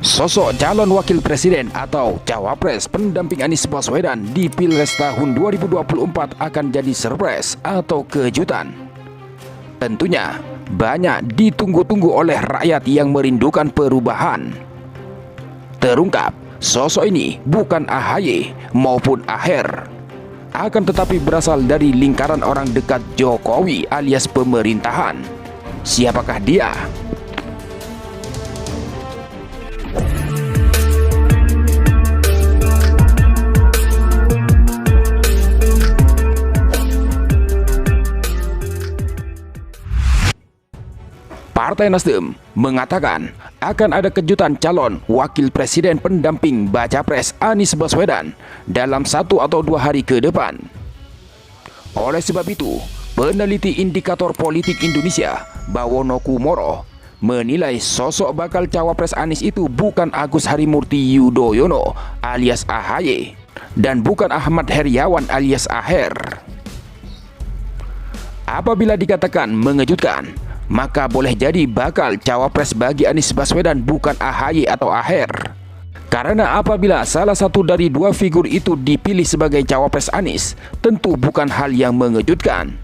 Sosok calon wakil presiden atau cawapres pendamping Anies Baswedan di Pilpres tahun 2024 akan jadi surprise atau kejutan. Tentunya banyak ditunggu-tunggu oleh rakyat yang merindukan perubahan. Terungkap, sosok ini bukan AHY maupun AHER, akan tetapi berasal dari lingkaran orang dekat Jokowi alias pemerintahan. Siapakah dia? Partai Nasdem mengatakan akan ada kejutan calon wakil presiden pendamping baca pres Anies Baswedan dalam 1 atau 2 hari ke depan. Oleh sebab itu, peneliti indikator politik Indonesia Bawono Kumoro menilai sosok bakal cawapres Anies itu bukan Agus Harimurti Yudhoyono alias AHY dan bukan Ahmad Heriawan alias AHER. Apabila dikatakan mengejutkan, maka boleh jadi bakal cawapres bagi Anies Baswedan bukan AHY atau AHER. Karena apabila salah satu dari dua figur itu dipilih sebagai cawapres Anies, tentu bukan hal yang mengejutkan.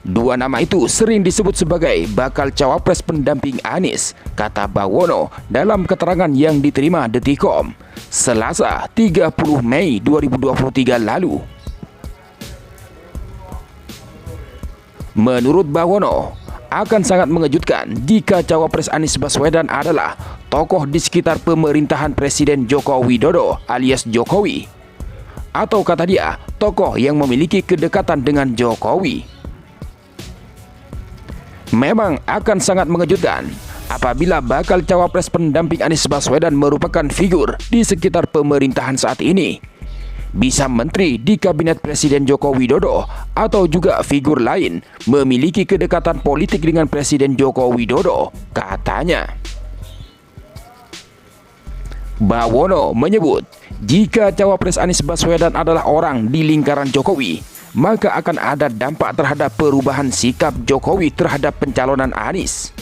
Dua nama itu sering disebut sebagai bakal cawapres pendamping Anies, kata Bawono dalam keterangan yang diterima Detikcom Selasa 30 Mei 2023 lalu. Menurut Bawono, akan sangat mengejutkan jika cawapres Anies Baswedan adalah tokoh di sekitar pemerintahan Presiden Joko Widodo alias Jokowi, atau kata dia, tokoh yang memiliki kedekatan dengan Jokowi. Memang akan sangat mengejutkan apabila bakal cawapres pendamping Anies Baswedan merupakan figur di sekitar pemerintahan saat ini. Bisa menteri di kabinet Presiden Joko Widodo atau juga figur lain memiliki kedekatan politik dengan Presiden Joko Widodo, katanya. Bawono menyebut jika cawapres Anies Baswedan adalah orang di lingkaran Jokowi, maka akan ada dampak terhadap perubahan sikap Jokowi terhadap pencalonan Anies.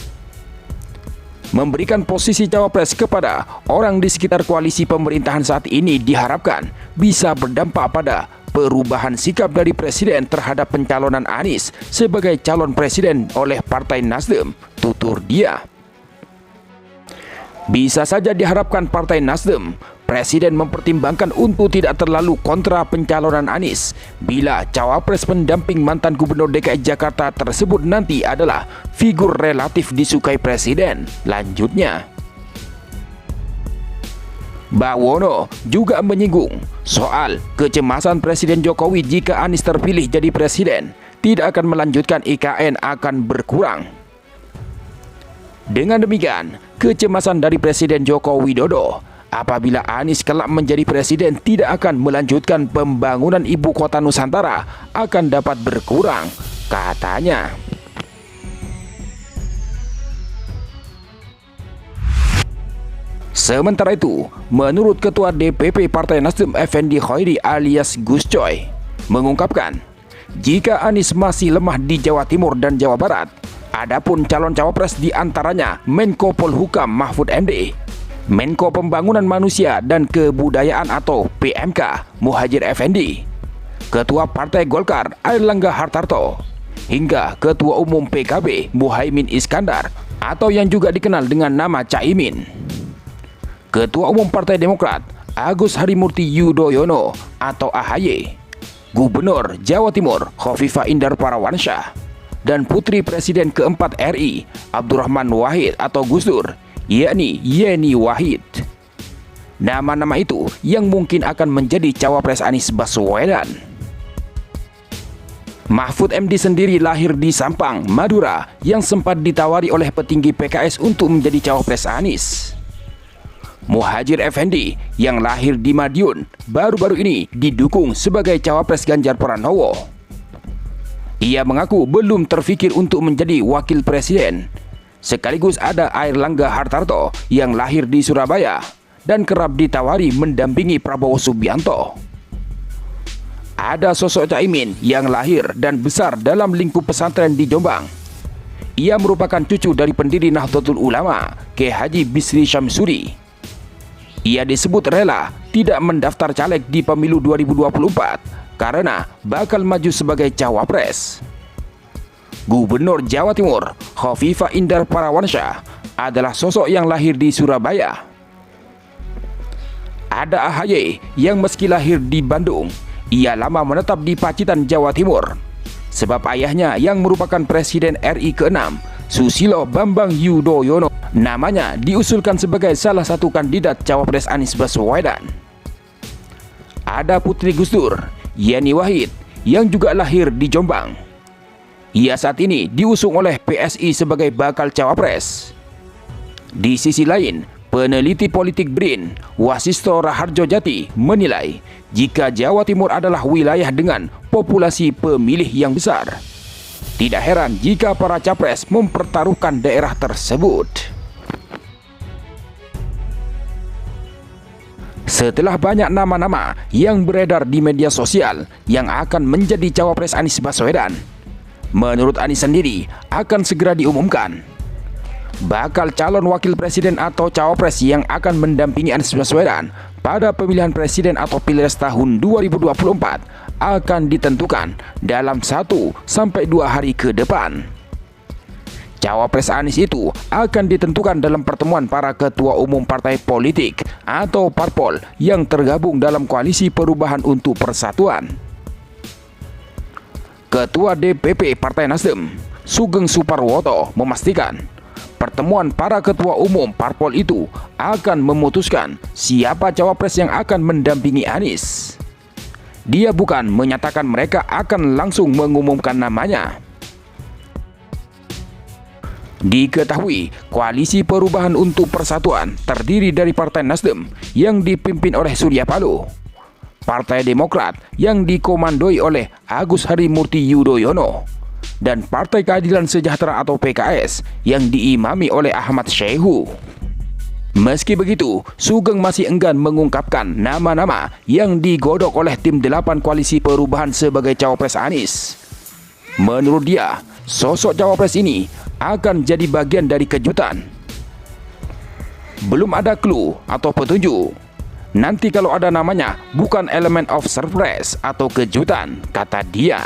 Memberikan posisi cawapres kepada orang di sekitar koalisi pemerintahan saat ini diharapkan bisa berdampak pada perubahan sikap dari presiden terhadap pencalonan Anies sebagai calon presiden oleh Partai Nasdem, tutur dia. Bisa saja diharapkan Partai Nasdem, presiden mempertimbangkan untuk tidak terlalu kontra pencalonan Anies bila cawapres pendamping mantan gubernur DKI Jakarta tersebut nanti adalah figur relatif disukai presiden, lanjutnya. Bawono juga menyinggung soal kecemasan Presiden Jokowi jika Anies terpilih jadi presiden tidak akan melanjutkan IKN akan berkurang. Dengan demikian, kecemasan dari Presiden Joko Widodo apabila Anies kelak menjadi presiden tidak akan melanjutkan pembangunan ibu kota Nusantara akan dapat berkurang, katanya. Sementara itu, menurut Ketua DPP Partai Nasdem Effendi Khoiri alias Gus Coy mengungkapkan, jika Anies masih lemah di Jawa Timur dan Jawa Barat, adapun calon cawapres diantaranya Menko Polhukam Mahfud MD, Menko Pembangunan Manusia dan Kebudayaan atau PMK Muhadjir Effendi, Ketua Partai Golkar Airlangga Hartarto, hingga Ketua Umum PKB Muhaimin Iskandar atau yang juga dikenal dengan nama Caimin, Ketua Umum Partai Demokrat Agus Harimurti Yudhoyono atau AHY, Gubernur Jawa Timur Khofifah Indar Parawansyah, dan Putri Presiden keempat RI Abdurrahman Wahid atau Gus Dur, yakni Yeni Wahid. Nama-nama itu yang mungkin akan menjadi cawapres Anies Baswedan. Mahfud MD sendiri lahir di Sampang, Madura, yang sempat ditawari oleh petinggi PKS untuk menjadi cawapres Anies. Muhadjir Effendi yang lahir di Madiun baru-baru ini didukung sebagai cawapres Ganjar Pranowo. Ia mengaku belum terfikir untuk menjadi wakil presiden. Sekaligus ada Airlangga Hartarto yang lahir di Surabaya dan kerap ditawari mendampingi Prabowo Subianto. Ada sosok Caimin yang lahir dan besar dalam lingkup pesantren di Jombang. Ia merupakan cucu dari pendiri Nahdlatul Ulama, Kiai Haji Bisri Syamsuri. Ia disebut rela tidak mendaftar caleg di pemilu 2024 karena bakal maju sebagai cawapres. Gubernur Jawa Timur Khofifah Indar Parawansyah adalah sosok yang lahir di Surabaya. Ada AHY yang meski lahir di Bandung, ia lama menetap di Pacitan, Jawa Timur. Sebab ayahnya yang merupakan Presiden RI ke-6, Susilo Bambang Yudhoyono, namanya diusulkan sebagai salah satu kandidat cawapres Anies Baswedan. Ada putri Gus Dur, Yeni Wahid, yang juga lahir di Jombang. Ia saat ini diusung oleh PSI sebagai bakal cawapres. Di sisi lain, peneliti politik BRIN, Wasisto Raharjojati, menilai jika Jawa Timur adalah wilayah dengan populasi pemilih yang besar. Tidak heran jika para capres mempertaruhkan daerah tersebut. Setelah banyak nama-nama yang beredar di media sosial yang akan menjadi cawapres Anies Baswedan, menurut Anies sendiri akan segera diumumkan. Bakal calon wakil presiden atau cawapres yang akan mendampingi Anies Baswedan pada pemilihan presiden atau pilpres tahun 2024 akan ditentukan dalam 1-2 hari ke depan. Cawapres Anies itu akan ditentukan dalam pertemuan para ketua umum partai politik atau parpol yang tergabung dalam Koalisi Perubahan untuk Persatuan. Ketua DPP Partai Nasdem, Sugeng Suparwoto, memastikan pertemuan para ketua umum parpol itu akan memutuskan siapa cawapres yang akan mendampingi Anies. Dia bukan menyatakan mereka akan langsung mengumumkan namanya. Diketahui, Koalisi Perubahan untuk Persatuan terdiri dari Partai Nasdem yang dipimpin oleh Surya Paloh, Partai Demokrat yang dikomandoi oleh Agus Harimurti Yudhoyono, dan Partai Keadilan Sejahtera atau PKS yang diimami oleh Ahmad Syaihu. Meski begitu, Sugeng masih enggan mengungkapkan nama-nama yang digodok oleh tim 8 Koalisi Perubahan sebagai cawapres Anies. Menurut dia, sosok cawapres ini akan jadi bagian dari kejutan. Belum ada clue atau petunjuk. Nanti kalau ada namanya, bukan element of surprise atau kejutan, kata dia.